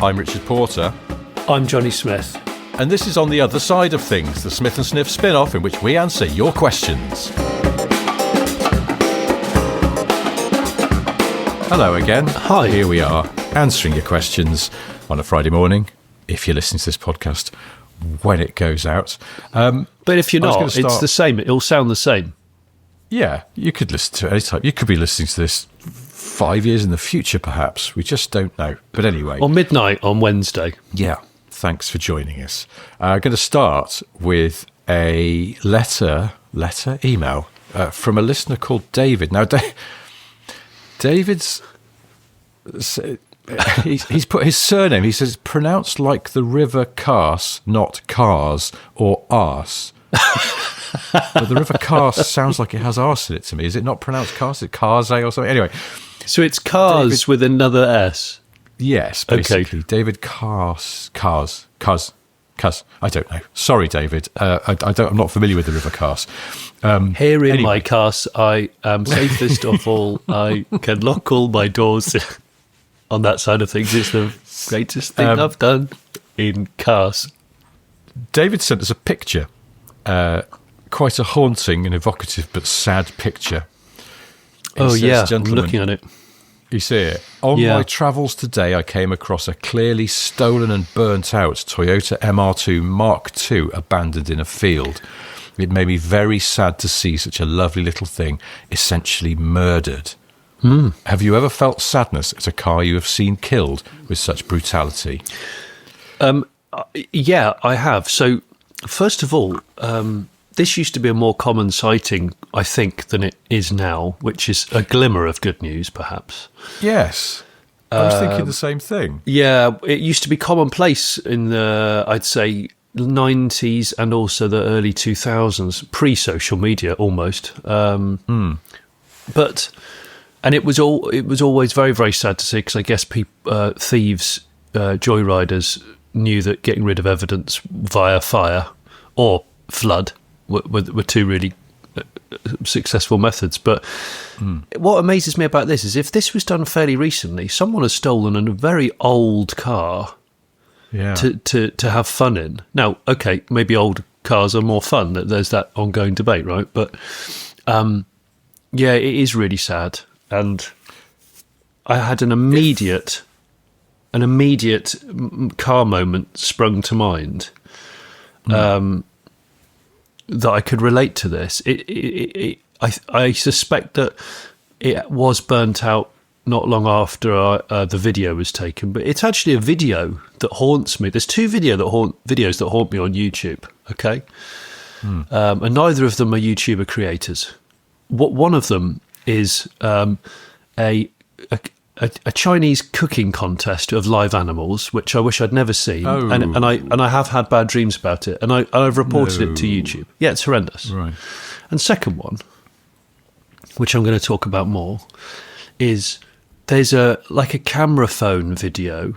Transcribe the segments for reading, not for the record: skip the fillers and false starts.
I'm Richard Porter. I'm Jonny Smith. And this is On the Other Side of Things, the Smith & Sniff spin-off in which we answer your questions. Hello again. Hi. Here we are, answering your questions on a Friday morning, if you're listening to this podcast when it goes out. But if you're not, it's the same. It'll sound the same. Yeah, you could listen to it anytime. You could be listening to this 5 years in the future, perhaps. We just don't know. But anyway. Or midnight on Wednesday. Yeah. Thanks for joining us. I'm going to start with a email from a listener called David. Now, David's... he's put his surname, he says, pronounced like the river Cars, not cars or arse. But the river Cars sounds like it has arse in it to me. Is it not pronounced Cars? Is it Carse or something? Anyway. So it's Cars David, with another S? Yes, basically. Okay. David Cars. I don't know. Sorry, David. I'm not familiar with the river Cars. Here in my cars, I am safest of all. I can lock all my doors. On that side of things, it's the greatest thing I've done in cars. David sent us a picture, quite a haunting and evocative but sad picture. It says, I'm looking at it. You see it? On my travels today, I came across a clearly stolen and burnt out Toyota MR2 Mark II abandoned in a field. It made me very sad to see such a lovely little thing essentially murdered. Have you ever felt sadness at a car you have seen killed with such brutality? Yeah, I have. So, first of all, this used to be a more common sighting, I think, than it is now, which is a glimmer of good news, perhaps. Yes. I was thinking the same thing. Yeah, it used to be commonplace in the, I'd say, 90s and also the early 2000s, pre-social media almost. But... And it was always very, very sad to see, because I guess thieves, joyriders knew that getting rid of evidence via fire or flood were two really successful methods. But what amazes me about this is if this was done fairly recently, someone has stolen a very old car to have fun in. Now, okay, maybe old cars are more fun. There's that ongoing debate, right? But yeah, it is really sad. And I had an immediate car moment sprung to mind that I could relate to this. I suspect that it was burnt out not long after the video was taken, but it's actually a video that haunts me. There's two videos that haunt me on YouTube. Okay, and neither of them are YouTuber creators. One of them is a Chinese cooking contest of live animals, which I wish I'd never seen, and I have had bad dreams about it, and I've reported it to YouTube. Yeah, it's horrendous. Right. And second one, which I'm going to talk about more, is there's a camera phone video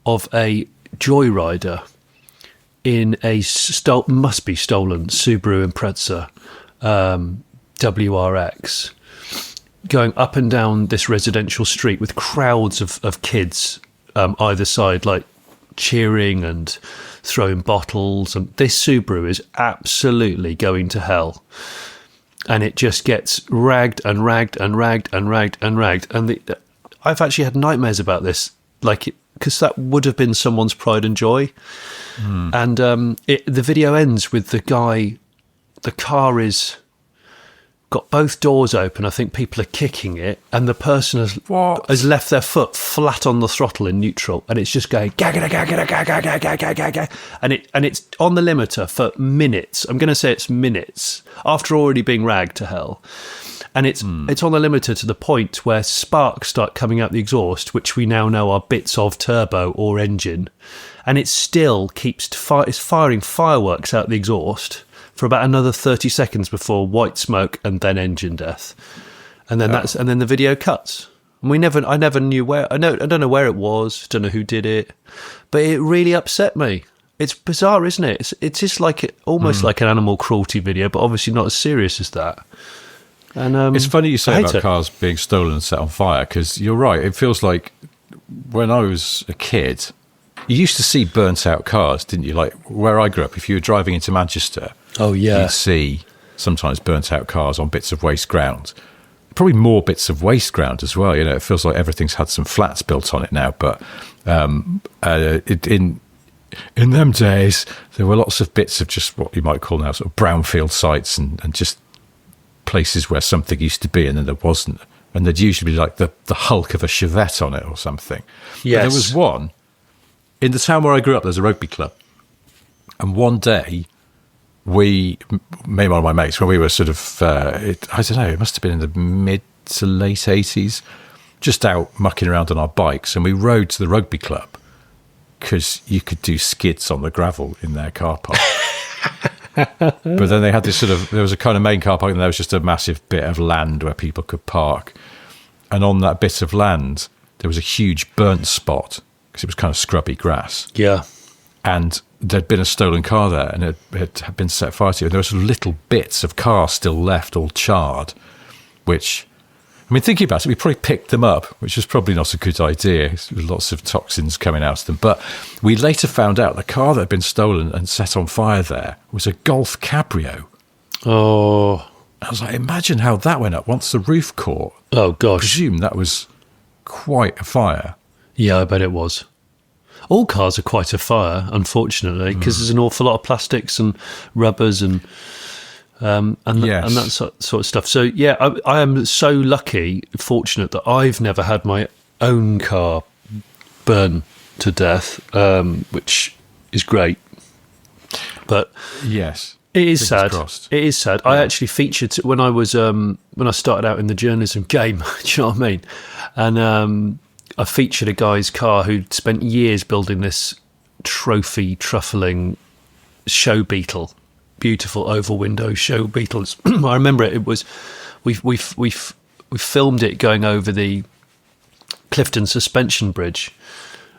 of a joyrider in a must be stolen Subaru Impreza WRX, going up and down this residential street with crowds of kids either side, like cheering and throwing bottles. And this Subaru is absolutely going to hell. And it just gets ragged and ragged and ragged and ragged and ragged. And I've actually had nightmares about this, because that would have been someone's pride and joy. And the video ends with the car is... got both doors open. I think people are kicking it, and the person has left their foot flat on the throttle in neutral, and it's just going gaga gaga gaga gaga gaga gaga, and it's on the limiter for minutes. I'm going to say it's minutes after already being ragged to hell, and it's on the limiter to the point where sparks start coming out the exhaust, which we now know are bits of turbo or engine, and it still keeps it's firing fireworks out the exhaust for about another 30 seconds before white smoke and then engine death. And then and then the video cuts. And I never knew where, I don't know where it was, don't know who did it, but it really upset me. It's bizarre, isn't it? It's just almost like an animal cruelty video, but obviously not as serious as that. And it's funny you say about cars being stolen and set on fire, because you're right. It feels like when I was a kid, you used to see burnt out cars, didn't you? Like where I grew up, if you were driving into Manchester, Oh, yeah. you'd see sometimes burnt out cars on bits of waste ground. Probably more bits of waste ground as well. You know, it feels like everything's had some flats built on it now. But in them days, there were lots of bits of just what you might call now sort of brownfield sites and just places where something used to be and then there wasn't. And there'd usually be like the hulk of a Chevette on it or something. Yes. But there was one, in the town where I grew up, there's a rugby club. And one day, me and one of my mates, when we were sort of, I don't know, it must have been in the mid to late 80s, just out mucking around on our bikes. And we rode to the rugby club because you could do skids on the gravel in their car park. But then they had this there was a kind of main car park and there was just a massive bit of land where people could park. And on that bit of land, there was a huge burnt spot because it was kind of scrubby grass. Yeah. And there'd been a stolen car there and it had been set fire to. And there were sort of little bits of car still left, all charred, which, I mean, thinking about it, we probably picked them up, which was probably not a good idea. There was lots of toxins coming out of them. But we later found out the car that had been stolen and set on fire there was a Golf Cabrio. Oh. I was like, imagine how that went up once the roof caught. Oh, gosh. I presume that was quite a fire. Yeah, I bet it was. All cars are quite a fire, unfortunately, because there's an awful lot of plastics and rubbers and that sort of stuff. So, yeah, I am so fortunate that I've never had my own car burn to death, which is great. But yes, it is sad. Crossed. It is sad. Yeah. I actually featured when I was when I started out in the journalism game. Do you know what I mean? And I featured a guy's car who'd spent years building this trophy truffling show beetle. Beautiful oval window show beetles. I remember it. It was we filmed it going over the Clifton Suspension Bridge,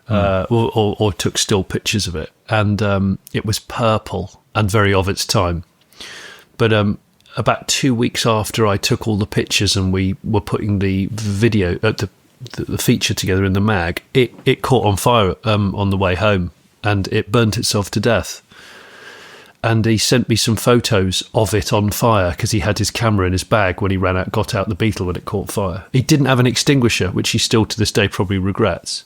or took still pictures of it, and it was purple and very of its time. But about 2 weeks after I took all the pictures and we were putting the video the feature together in the mag, it caught on fire on the way home and it burnt itself to death. And he sent me some photos of it on fire because he had his camera in his bag when he got out the Beetle when it caught fire. He didn't have an extinguisher, which he still to this day probably regrets.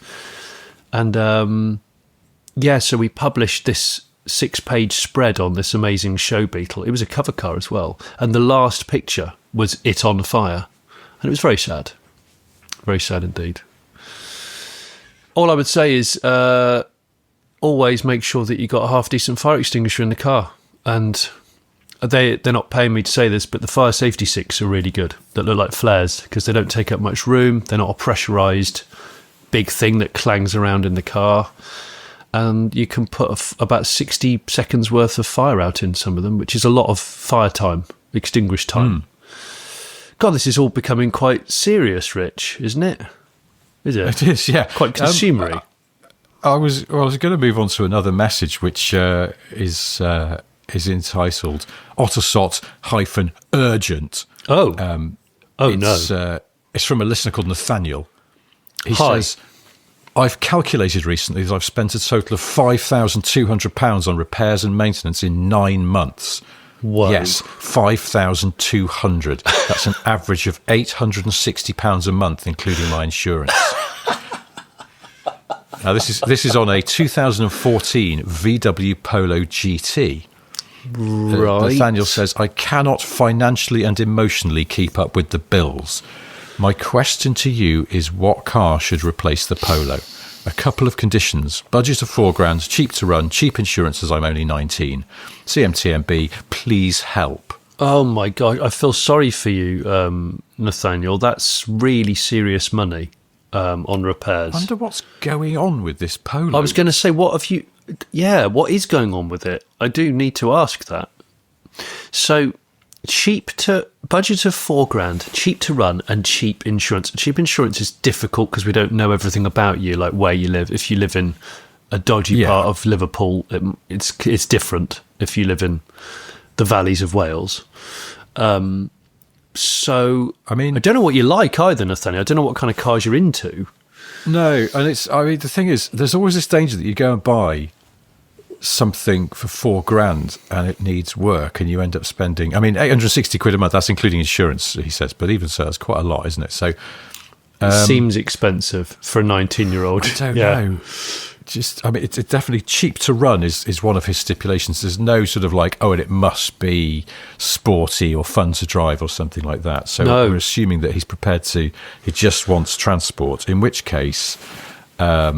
And so we published this 6-page spread on this amazing show Beetle. It was a cover car as well. And the last picture was it on fire. And it was very sad. Very sad indeed. All I would say is always make sure that you got a half-decent fire extinguisher in the car. And they're not paying me to say this, but the fire safety sticks are really good that look like flares because they don't take up much room. They're not a pressurised big thing that clangs around in the car. And you can put about 60 seconds worth of fire out in some of them, which is a lot of fire time, extinguished time. God, this is all becoming quite serious, Rich, isn't it? Is it? It is, yeah. Quite consumery. I was going to move on to another message, which is entitled Otosot-urgent. No. It's from a listener called Nathaniel. He says, I've calculated recently that I've spent a total of £5,200 on repairs and maintenance in 9 months. Whoa. Yes, 5,200. That's an average of £860 a month, including my insurance. Now, this is on a 2014 VW Polo GT. Right. Nathaniel says, I cannot financially and emotionally keep up with the bills. My question to you is, what car should replace the Polo? A couple of conditions. Budget of £4,000, cheap to run, cheap insurance as I'm only 19. CMTMB, please help. Oh my God, I feel sorry for you, Nathaniel. That's really serious money on repairs. I wonder what's going on with this Polo. I was going to say, what is going on with it? I do need to ask that. So, budget of £4,000, cheap to run, and cheap insurance. Cheap insurance is difficult because we don't know everything about you, like where you live. If you live in a dodgy part of Liverpool, it's different. If you live in the valleys of Wales, so I mean, I don't know what you like either, Nathaniel. I don't know what kind of cars you're into. No, and the thing is, there's always this danger that you go and buy something for $4,000 and it needs work, and you end up spending, 860 quid a month, that's including insurance, he says, but even so, that's quite a lot, isn't it? So it seems expensive for a 19-year-old. I don't know. It's definitely cheap to run is one of his stipulations. There's no sort of like, and it must be sporty or fun to drive or something like that. So we're assuming that he's prepared to, he just wants transport, in which case, I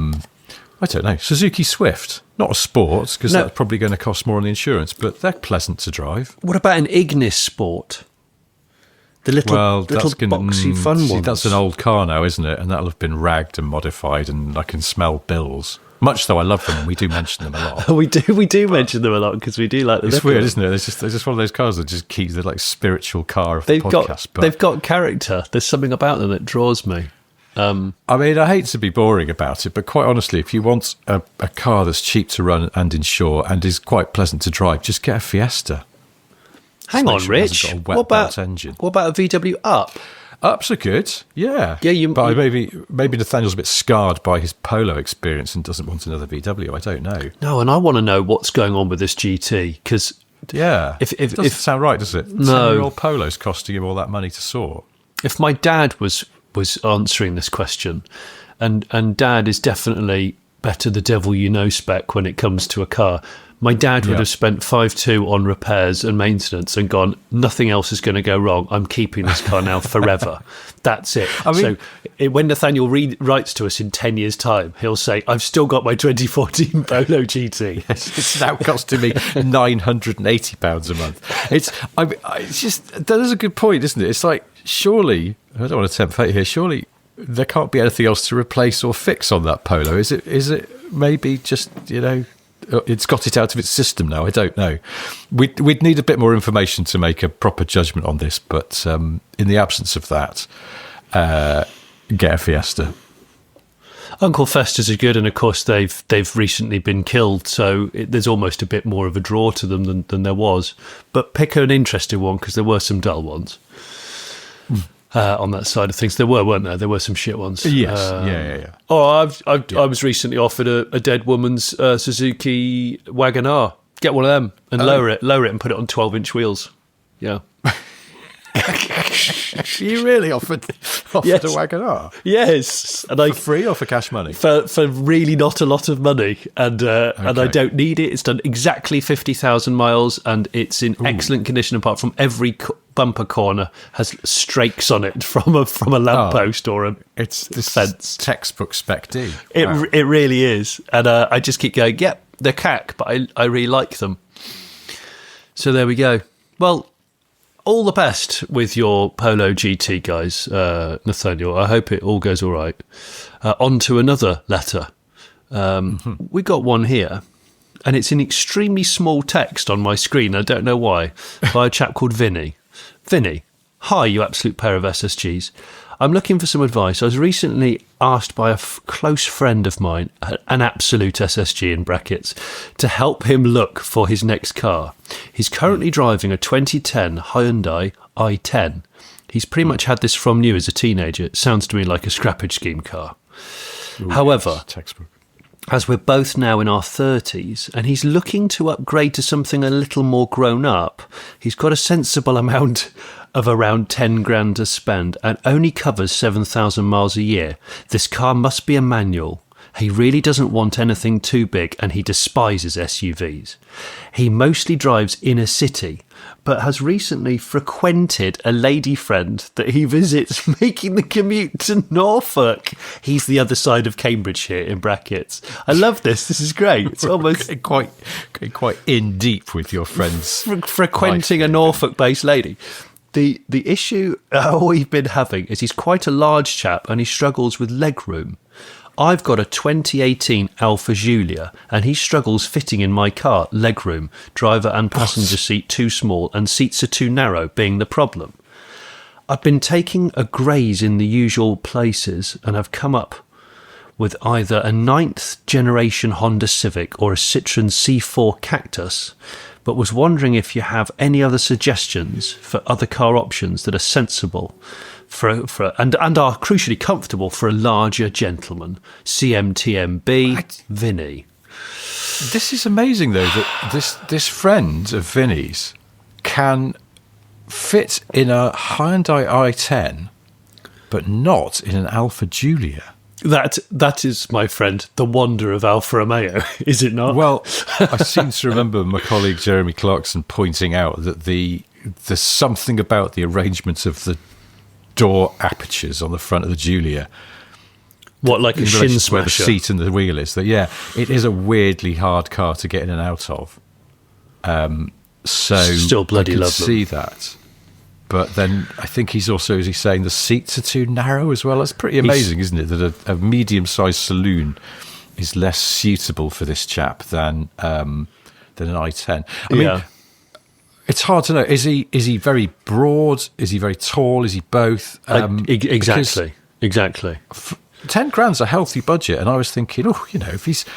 don't know, Suzuki Swift, not a sport, because that's probably going to cost more on the insurance, but they're pleasant to drive. What about an Ignis Sport? The little boxy fun one. That's an old car now, isn't it? And that'll have been ragged and modified, and I can smell bills. Much though I love them, and we do mention them a lot. we do mention them a lot because we do like them. It's weird, isn't it? They're just one of those cars that just keeps the like spiritual car of the podcast. They've got character. There's something about them that draws me. I hate to be boring about it, but quite honestly, if you want a car that's cheap to run and insure and is quite pleasant to drive, just get a Fiesta. Hang on, Rich. What about a VW Up? Ups are good, yeah. But maybe Nathaniel's a bit scarred by his Polo experience and doesn't want another VW. I don't know. No, and I want to know what's going on with this GT, because it doesn't sound right, does it? No, 10-year-old Polo's costing him all that money to sort. If my dad was answering this question, and Dad is definitely better the devil you know spec when it comes to a car. My dad would have spent 5,200 on repairs and maintenance and gone, nothing else is going to go wrong. I'm keeping this car now forever. That's it. When Nathaniel writes to us in 10 years' time, he'll say, I've still got my 2014 Polo GT. Yes, it's now costing me £980 a month. It's just, that is a good point, isn't it? It's like, surely, I don't want to tempt fate here, surely there can't be anything else to replace or fix on that Polo. Is it maybe just, it's got it out of its system now? I don't know. We'd need a bit more information to make a proper judgment on this, but in the absence of that, get a Fiesta. Uncle Festas are good, and of course they've recently been killed, so there's almost a bit more of a draw to them than there was. But pick an interesting one, because there were some dull ones. On that side of things, weren't there? There were some shit ones. Yes, yeah. I was recently offered a dead woman's Suzuki Wagon-R. Get one of them and lower it, and put it on 12-inch wheels. Yeah. You really offered a Wagon-R? Yes, and for free or for cash money? For really not a lot of money, and I don't need it. It's done exactly 50,000 miles, and it's in excellent condition. Apart from every bumper corner has strakes on it from a lamppost or a fence. Textbook Spec D. It really is, and I just keep going. Yep, they're cack, but I really like them. So there we go. Well, all the best with your Polo GT, guys, Nathaniel. I hope it all goes all right. On to another letter. We got one here, and it's in extremely small text on my screen. I don't know why. By a chap called Vinny. Vinny, hi, you absolute pair of SSGs. I'm looking for some advice. I was recently asked by a close friend of mine, an absolute SSG in brackets, to help him look for his next car. He's currently driving a 2010 Hyundai i10. He's pretty much had this from new as a teenager. It sounds to me like a scrappage scheme car. However, textbook. As we're both now in our 30s and he's looking to upgrade to something a little more grown up, he's got a sensible amount of around 10 grand to spend and only covers 7,000 miles a year. This car must be a manual. He really doesn't want anything too big and he despises SUVs. He mostly drives inner city, but has recently frequented a lady friend that he visits making the commute to Norfolk. He's the other side of Cambridge here, in brackets. I love this. This is great. It's almost quite in deep with your friends. Frequenting a Norfolk-based lady. The issue we've been having is he's quite a large chap and he struggles with legroom. I've got a 2018 Alfa Giulia and he struggles fitting in my car, legroom, driver and passenger seat too small and seats are too narrow being the problem. I've been taking a graze in the usual places and I've come up with either a 9th generation Honda Civic or a Citroen C4 Cactus, but was wondering if you have any other suggestions for other car options that are sensible and are crucially comfortable for a larger gentleman. CMTMB, Vinny. This is amazing, though, that this friend of Vinny's can fit in a Hyundai i10, but not in an Alfa Giulia. That is, my friend, the wonder of Alfa Romeo, is it not? Well, I seem to remember my colleague Jeremy Clarkson pointing out that there's something about the arrangement of the door apertures on the front of the Giulia. What, like a shin smasher? Where the seat and the wheel is. That, yeah, it is a weirdly hard car to get in and out of. So still bloody I could lovely. see that. But then I think he's also, as he's saying, the seats are too narrow as well. That's pretty amazing, isn't it? That a medium-sized saloon is less suitable for this chap than an i10. I mean, it's hard to know. Is he very broad? Is he very tall? Is he both? Exactly. 10 grand's a healthy budget, and I was thinking, if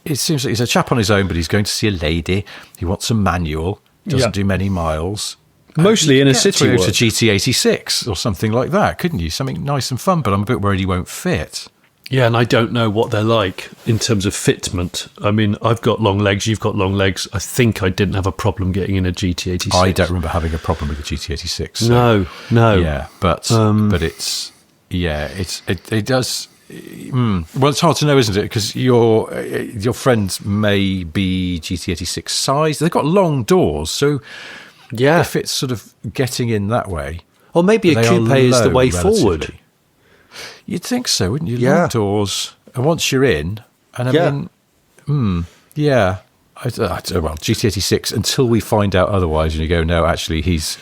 it seems like he's a chap on his own, but he's going to see a lady. He wants a manual. Doesn't do many miles. Mostly in a city. Toyota GT86 or something like that, couldn't you? Something nice and fun, but I'm a bit worried he won't fit. Yeah, and I don't know what they're like in terms of fitment. I mean, I've got long legs, you've got long legs. I think I didn't have a problem getting in a GT86. I don't remember having a problem with the GT86. So, no. Yeah, but it's... Yeah, it does... Well, it's hard to know, isn't it? Because your friends may be GT86 size. They've got long doors, so... Yeah, if it's sort of getting in that way, or maybe a coupe is the way forward. You'd think so, wouldn't you? Yeah. Long doors, and once you're in, and I mean, yeah. I don't know, well, GT86 until we find out otherwise, and you go, no, actually, he's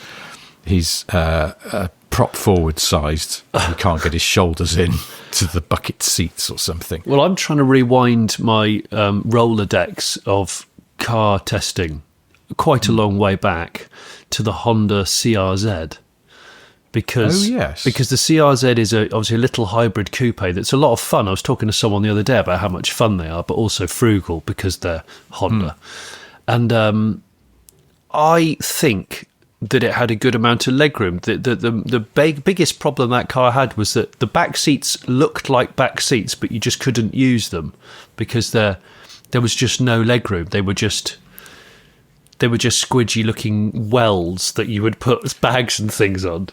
prop forward sized. He can't get his shoulders in to the bucket seats or something. Well, I'm trying to rewind my Rolodex of car testing quite a long way back to the Honda CRZ because the CRZ is obviously a little hybrid coupe that's a lot of fun. I was talking to someone the other day about how much fun they are, but also frugal because they're Honda. And I think that it had a good amount of legroom. The biggest problem that car had was that the back seats looked like back seats, but you just couldn't use them because there was just no legroom. They were just squidgy-looking wells that you would put bags and things on.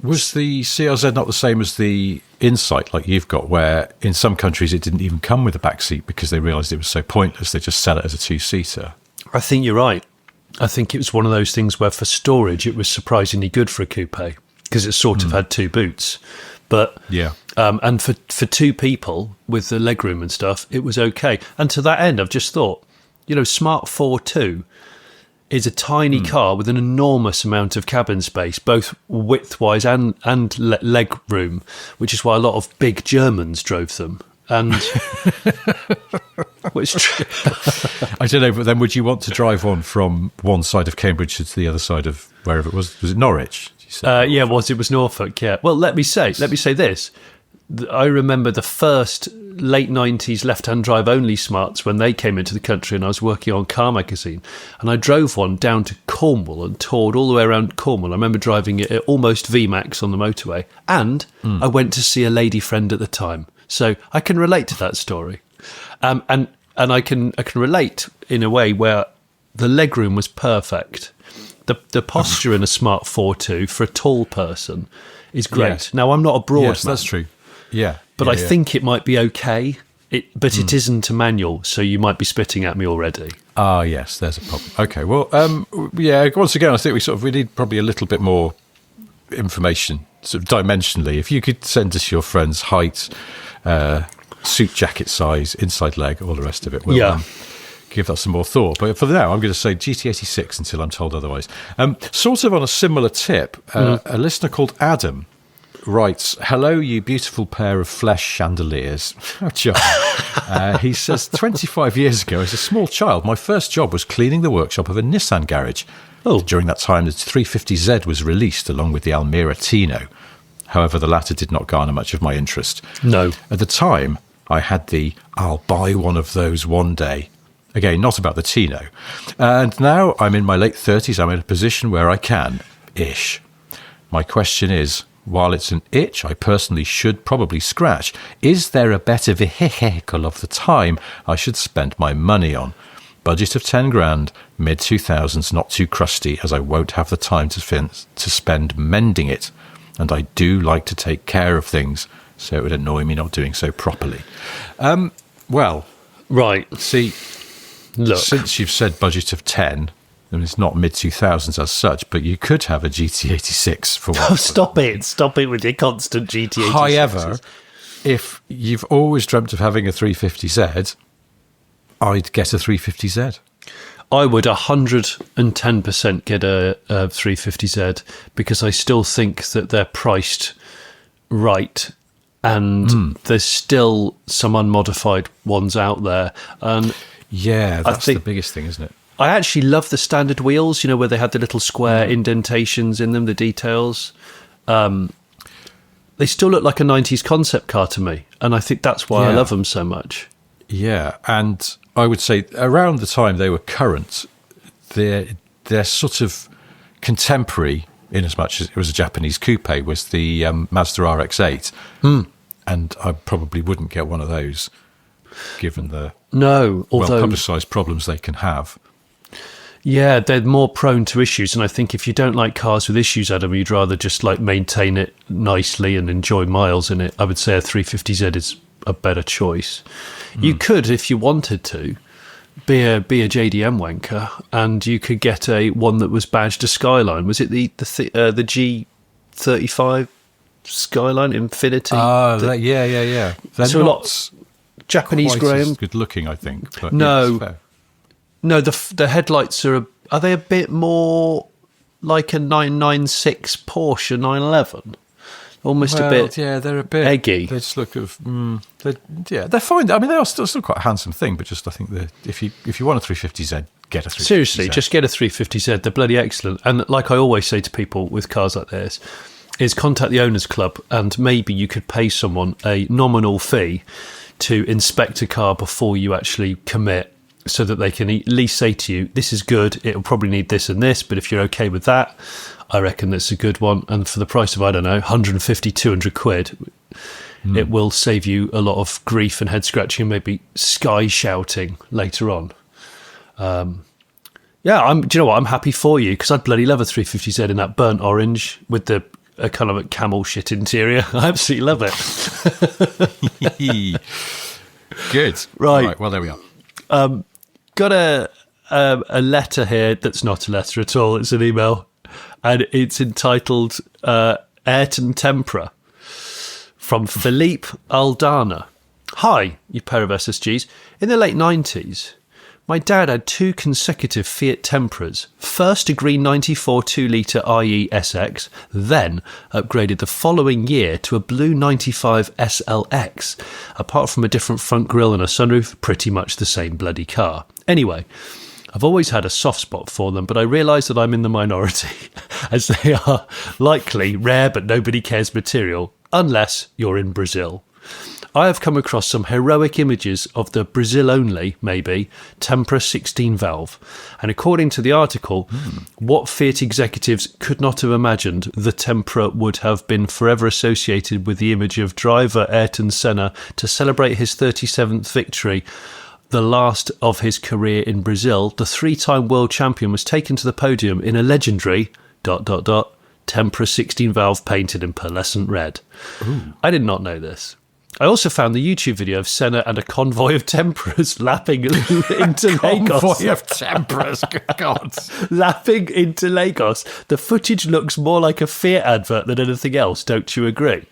Was the CRZ not the same as the Insight like you've got, where in some countries it didn't even come with a back seat because they realised it was so pointless, they just sell it as a two-seater? I think you're right. I think it was one of those things where for storage it was surprisingly good for a coupe because it sort of had two boots. But and for two people with the legroom and stuff, it was okay. And to that end, I've just thought, Smart 4.2 is a tiny car with an enormous amount of cabin space, both width-wise and leg room, which is why a lot of big Germans drove them. And well, it's true. I don't know, but then would you want to drive on from one side of Cambridge to the other side of wherever it was? Was it Norwich? It was Norfolk. Yeah. Well, let me say this. I remember the first late 90s left-hand drive only Smarts when they came into the country, and I was working on Car Magazine, and I drove one down to Cornwall and toured all the way around Cornwall. I remember driving it at almost VMAX on the motorway, and I went to see a lady friend at the time, so I can relate to that story, and I can relate in a way where the legroom was perfect. The posture in a Smart 4.2 for a tall person is great. Yes. Now, I'm not a broad man. That's true. Yeah. But I think it might be okay. But it isn't a manual, so you might be spitting at me already. Ah, yes, there's a problem. Okay, well, once again, I think we need probably a little bit more information, sort of dimensionally. If you could send us your friend's height, suit jacket size, inside leg, all the rest of it. We'll give that some more thought. But for now, I'm going to say GT86 until I'm told otherwise. Sort of on a similar tip, a listener called Adam writes, "Hello, you beautiful pair of flesh chandeliers." Oh, John. He says, 25 years ago, as a small child, my first job was cleaning the workshop of a Nissan garage. During that time, the 350Z was released along with the Almera Tino. However, the latter did not garner much of my interest. No. At the time, I had the "I'll buy one of those one day." Again, not about the Tino. And now I'm in my late 30s. I'm in a position where I can-ish. My question is, while it's an itch I personally should probably scratch, is there a better vehicle of the time I should spend my money on? Budget of 10 grand, mid-2000s, not too crusty, as I won't have the time to spend mending it. And I do like to take care of things, so it would annoy me not doing so properly. Well, right. See, look, since you've said budget of 10, I mean, it's not mid-2000s as such, but you could have a GT86 for one. Oh, stop it with your constant GT86. However, if you've always dreamt of having a 350Z, I'd get a 350Z. I would 110% get a 350Z because I still think that they're priced right, and there's still some unmodified ones out there. And yeah, that's the biggest thing, isn't it? I actually love the standard wheels, you know, where they had the little square indentations in them, the details. They still look like a 90s concept car to me, and I think that's why I love them so much. Yeah, and I would say around the time they were current, they're sort of contemporary, in as much as it was a Japanese coupe, was the Mazda RX-8. And I probably wouldn't get one of those, given the well-publicised problems they can have. Yeah, they're more prone to issues, and I think if you don't like cars with issues, Adam, you'd rather just like maintain it nicely and enjoy miles in it. I would say a 350Z is a better choice. You could, if you wanted to, be a JDM wanker, and you could get one that was badged a Skyline. Was it the G35 Skyline Infinity? Yeah. They're so not a lot Japanese, Graham. Good looking, I think. But no. No, the headlights are they a bit more like a 996 Porsche 911? Almost a bit. Yeah, they're a bit eggy. They just look they're fine. I mean, they are still quite a handsome thing, but just I think that if you want a 350Z, get a 350Z. Seriously, just get a 350Z. They're bloody excellent. And like I always say to people with cars like this, is contact the owners club, and maybe you could pay someone a nominal fee to inspect a car before you actually commit, so that they can at least say to you, this is good, it'll probably need this and this, but if you're okay with that, I reckon that's a good one. And for the price of, I don't know, 150, 200 quid, it will save you a lot of grief and head scratching and maybe sky shouting later on. Do you know what? I'm happy for you, because I'd bloody love a 350Z in that burnt orange with the kind of a camel shit interior. I absolutely love it. Good. Right. Well, there we are. Got a letter here that's not a letter at all. It's an email, and it's entitled Ayrton Tempra from Philippe Aldana. Hi, you pair of SSGs. In the late 90s, my dad had 2 consecutive Fiat Tempras. First a green 94 2-litre IE SX, then upgraded the following year to a blue 95 SLX. Apart from a different front grille and a sunroof, pretty much the same bloody car. Anyway, I've always had a soft spot for them, but I realise that I'm in the minority, as they are likely rare but nobody cares material, unless you're in Brazil. I have come across some heroic images of the Brazil-only, maybe, Tempra 16-valve. And according to the article, what Fiat executives could not have imagined the Tempra would have been forever associated with the image of driver Ayrton Senna to celebrate his 37th victory, the last of his career in Brazil. The 3-time world champion was taken to the podium in a legendary... Tempra 16-valve painted in pearlescent red. Ooh. I did not know this. I also found the YouTube video of Senna and a convoy of Tempras lapping into Lagos. Convoy of Tempras, good God. Lapping into Lagos. The footage looks more like a Fiat advert than anything else, don't you agree?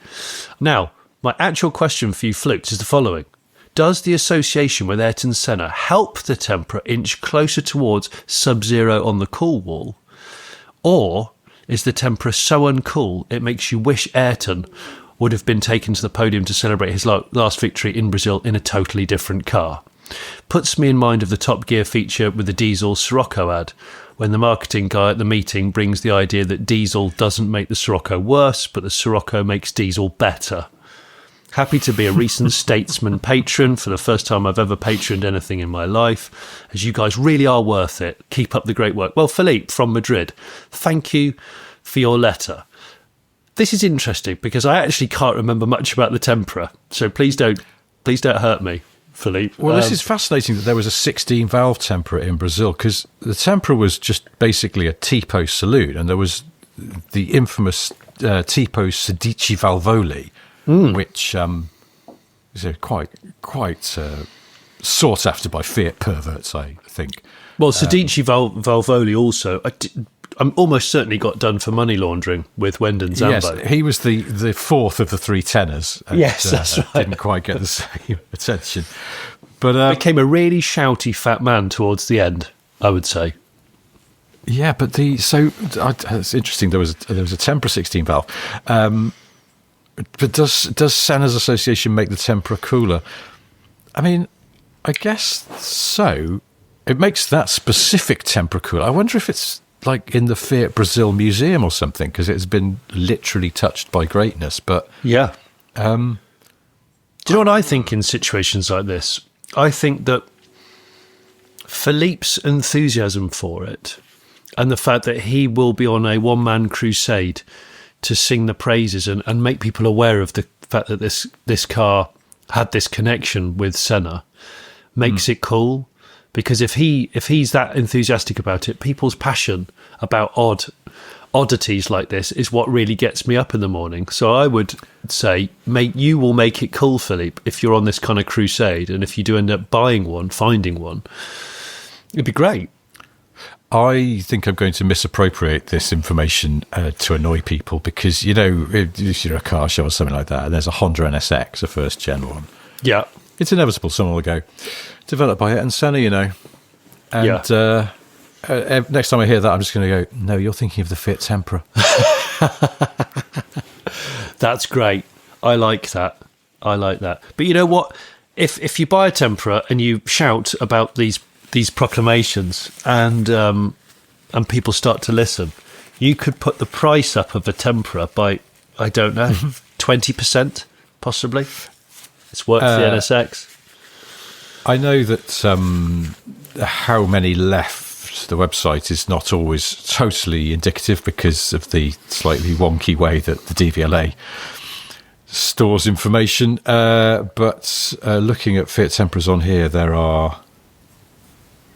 Now, my actual question for you, Flukes, is the following. Does the association with Ayrton Senna help the Tempra inch closer towards Sub-Zero on the cool wall? Or is the Tempra so uncool it makes you wish Ayrton would have been taken to the podium to celebrate his last victory in Brazil in a totally different car? Puts me in mind of the Top Gear feature with the Diesel Sirocco ad, when the marketing guy at the meeting brings the idea that Diesel doesn't make the Sirocco worse, but the Sirocco makes Diesel better. Happy to be a recent Statesman patron for the first time I've ever patroned anything in my life, as you guys really are worth it. Keep up the great work. Well, Philippe from Madrid, thank you for your letter. this is interesting because I actually can't remember much about the Tempra. So please don't hurt me, Philippe. Well, this is fascinating that there was a 16-valve Tempra in Brazil, because the Tempra was just basically a Tipo saloon, and there was the infamous Tipo Sedici Valvoli, which is quite sought after by Fiat perverts, I think. Well, Sedici Valvoli also, I'm almost certainly got done for money laundering with Wendon Zambo. Yes, he was the fourth of the three tenors. And, yes, that's right. Didn't quite get the same attention. But became a really shouty fat man towards the end, I would say. Yeah, but it's interesting. There was a Tempra 16-valve. But does Senna's association make the Tempra cooler? I mean, I guess so. It makes that specific Tempra cooler. I wonder if it's like in the Fiat Brazil Museum or something, because it's been literally touched by greatness. But yeah. Do you know what I think in situations like this? I think that Philippe's enthusiasm for it, and the fact that he will be on a one-man crusade to sing the praises and make people aware of the fact that this car had this connection with Senna, makes it cool. Because if he's that enthusiastic about it, people's passion about oddities like this is what really gets me up in the morning. So I would say, you will make it cool, Philippe, if you're on this kind of crusade, and if you do end up finding one, it'd be great. I think I'm going to misappropriate this information to annoy people, because, if you're a car show or something like that, and there's a Honda NSX, a first-gen one. Yeah. It's inevitable someone will go, developed by Ayrton Senna, And next time I hear that, I'm just going to go, no, you're thinking of the Fiat Tempra. That's great. I like that. But you know what? If you buy a Tempra and you shout about these proclamations and people start to listen, you could put the price up of a Tempra by, I don't know, 20%, possibly. It's worked for the NSX. I know that how many left the website is not always totally indicative because of the slightly wonky way that the DVLA stores information. But looking at Fiat Tempras on here, there are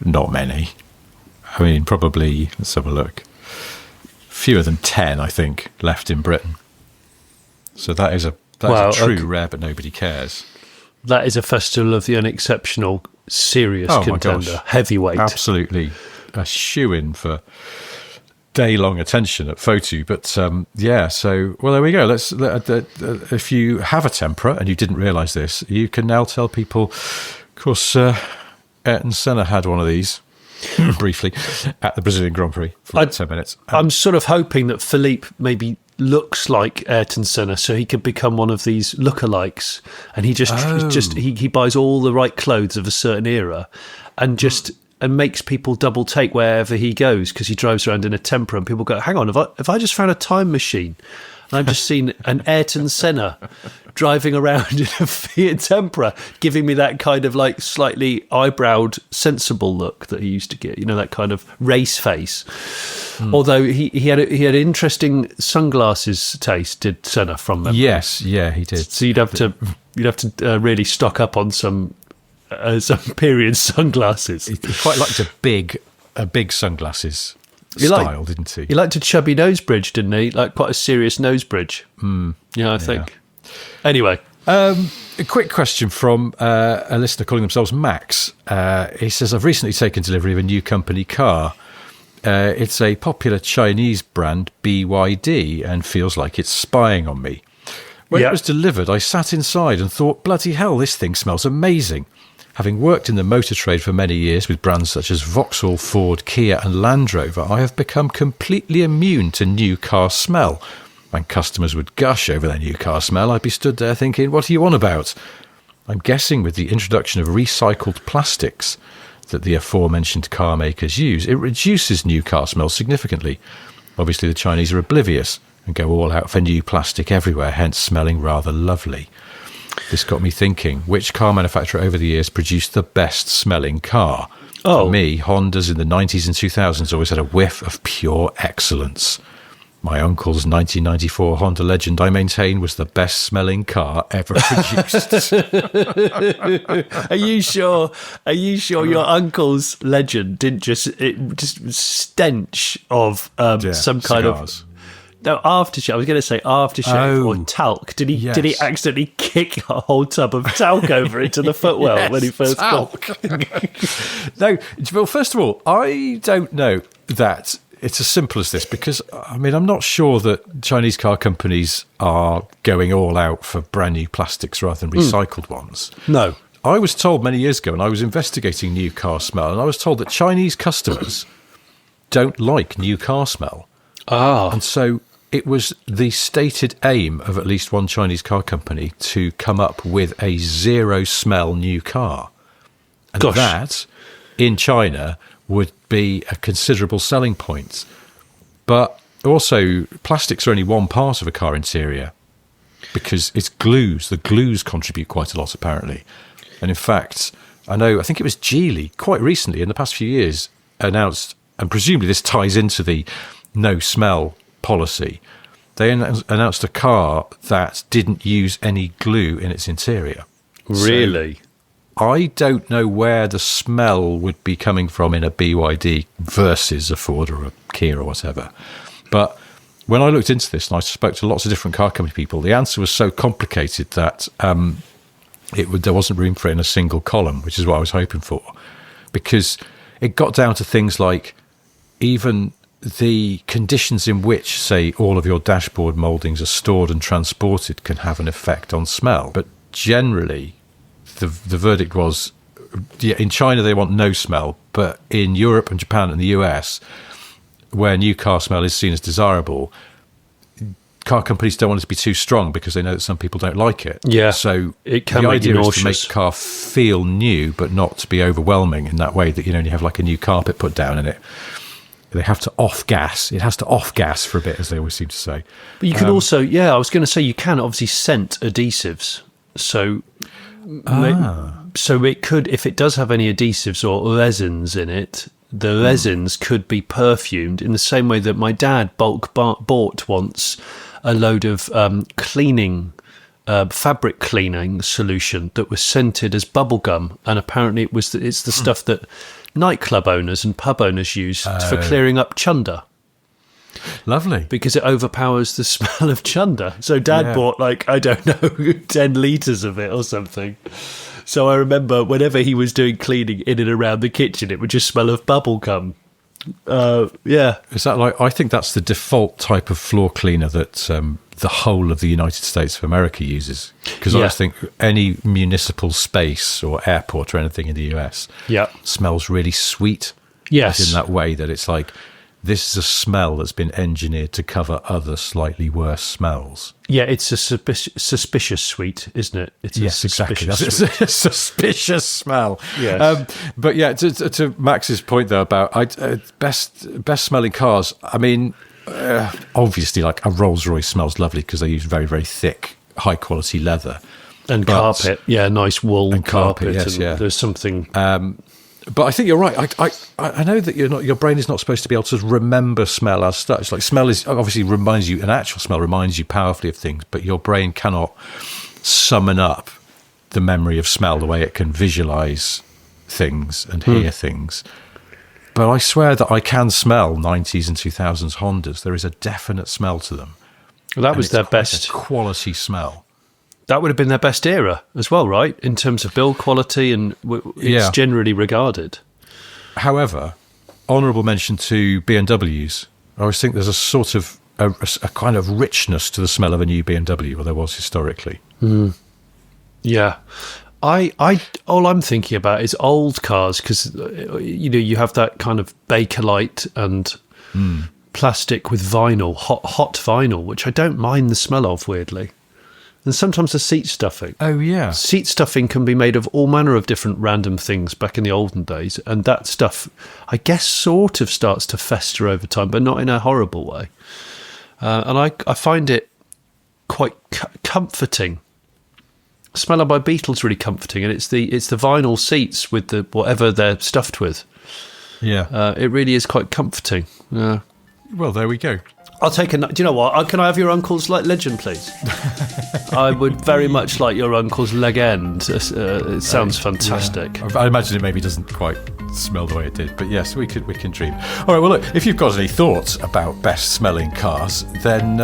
not many. I mean, probably, let's have a look, fewer than 10, I think, left in Britain. So that is a true rare, but nobody cares. That is a festival of the unexceptional, serious contender, heavyweight. Absolutely a shoo-in for day-long attention at Photo. But so, well, there we go. If you have a Tempra and you didn't realise this, you can now tell people, of course, Ayrton Senna had one of these briefly at the Brazilian Grand Prix for 10 minutes. I'm sort of hoping that Philippe maybe looks like Ayrton Senna, so he could become one of these lookalikes, and he buys all the right clothes of a certain era, and makes people double take wherever he goes, because he drives around in a Tempra, and people go, "Hang on, have I just found a time machine?" And I've just seen an Ayrton Senna driving around in a Fiat Tempra, giving me that kind of like slightly eyebrowed, sensible look that he used to get. That kind of race face. Although he had interesting sunglasses taste, did Senna, from them? Yes, yeah, he did. So you'd have to really stock up on some period sunglasses. He quite liked a big sunglasses style, didn't he? He liked a chubby nose bridge, didn't he? Like quite a serious nose bridge. I think. Anyway. A quick question from a listener calling themselves Max. He says, I've recently taken delivery of a new company car. It's a popular Chinese brand, BYD, and feels like it's spying on me. When it was delivered, I sat inside and thought, bloody hell, this thing smells amazing. Having worked in the motor trade for many years with brands such as Vauxhall, Ford, Kia and Land Rover, I have become completely immune to new car smell. When customers would gush over their new car smell, I'd be stood there thinking, what are you on about? I'm guessing with the introduction of recycled plastics that the aforementioned car makers use, it reduces new car smell significantly. Obviously, the Chinese are oblivious and go all out for new plastic everywhere, hence smelling rather lovely. This got me thinking, which car manufacturer over the years produced the best smelling car? For me, Hondas in the 90s and 2000s always had a whiff of pure excellence. My uncle's 1994 Honda Legend, I maintain, was the best smelling car ever produced. Are you sure? Are you sure your uncle's Legend didn't just stench of some kind cigars. No, aftershave. I was going to say aftershave or talc. Did he accidentally kick a whole tub of talc over into the footwell when he first got? No, well, first of all, I don't know that it's as simple as this, because I'm not sure that Chinese car companies are going all out for brand new plastics rather than recycled ones. No. I was told many years ago, and I was investigating new car smell, and I was told that Chinese customers don't like new car smell. And so it was the stated aim of at least one Chinese car company to come up with a zero smell new car. And that, in China, would be a considerable selling point. But also, plastics are only one part of a car interior, because it's glues. The glues contribute quite a lot, apparently. And in fact, I think it was Geely, quite recently, in the past few years, announced, and presumably this ties into the no smell policy, they announced a car that didn't use any glue in its interior. Really? So I don't know where the smell would be coming from in a BYD versus a Ford or a Kia or whatever. But when I looked into this and I spoke to lots of different car company people, the answer was so complicated that there wasn't room for it in a single column, which is what I was hoping for. Because it got down to things like even the conditions in which, say, all of your dashboard mouldings are stored and transported can have an effect on smell. But generally, the verdict was, in China they want no smell, but in Europe and Japan and the US, where new car smell is seen as desirable, car companies don't want it to be too strong because they know that some people don't like it. Yeah, so it can the make idea you is nauseous. to make the car feel new, but not to be overwhelming in that way that you have like a new carpet put down in it. They have to off gas. It has to off gas for a bit, as they always seem to say. But you can also, I was going to say, you can obviously scent adhesives. So it could, if it does have any adhesives or resins in it, the resins could be perfumed in the same way that my dad bought once a load of fabric cleaning solution that was scented as bubblegum, and apparently it's the stuff that nightclub owners and pub owners use for clearing up chunder. Lovely. Because it overpowers the smell of chunder. So Dad bought 10 litres of it or something. So I remember whenever he was doing cleaning in and around the kitchen, it would just smell of bubble gum. Is that I think that's the default type of floor cleaner that the whole of the United States of America uses. Because I think any municipal space or airport or anything in the US smells really sweet. Yes. In that way that it's like, this is a smell that's been engineered to cover other slightly worse smells. Yeah, it's a suspicious sweet, isn't it? It's a suspicious It's a suspicious smell. Yes. But yeah, to Max's point though about best smelling cars. I mean, obviously, like a Rolls Royce smells lovely because they use very, very thick, high quality leather and carpet. Yeah, nice wool and carpet. Yes, There's something. But I think you're right. I know that your brain is not supposed to be able to remember smell as such. Like smell is obviously reminds you, an actual smell reminds you powerfully of things, but your brain cannot summon up the memory of smell the way it can visualize things and hear things. But I swear that I can smell 90s and 2000s Hondas. There is a definite smell to them. Well, that was their best quality smell. That would have been their best era as well, right? In terms of build quality, and it's generally regarded. However, honourable mention to BMWs. I always think there's a sort of a kind of richness to the smell of a new BMW, or there was historically. Yeah. All I'm thinking about is old cars, because you have that kind of Bakelite and plastic with vinyl, hot vinyl, which I don't mind the smell of, weirdly. And sometimes the seat stuffing. Oh, yeah. Seat stuffing can be made of all manner of different random things back in the olden days. And that stuff, I guess, sort of starts to fester over time, but not in a horrible way. And I find it quite comforting. Smell by Beetle's really comforting. And it's the vinyl seats with the whatever they're stuffed with. Yeah. It really is quite comforting. Yeah. Well, there we go. I'll take a... Do you know what? Can I have your uncle's legend, please? I would very much like your uncle's legend. It sounds fantastic. Yeah. I imagine it maybe doesn't quite smell the way it did, but yes, we can dream. All right, well, look, if you've got any thoughts about best smelling cars, then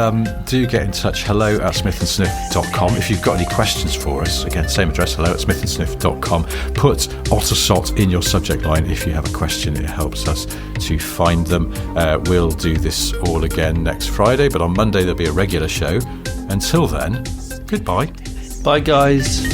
do get in touch. hello@smithandsniff.com. If you've got any questions for us, again, same address, hello@smithandsniff.com. Put Otosot in your subject line if you have a question. It helps us to find them. We'll do this all again next Friday, but on Monday there'll be a regular show. Until then, goodbye. Bye, guys.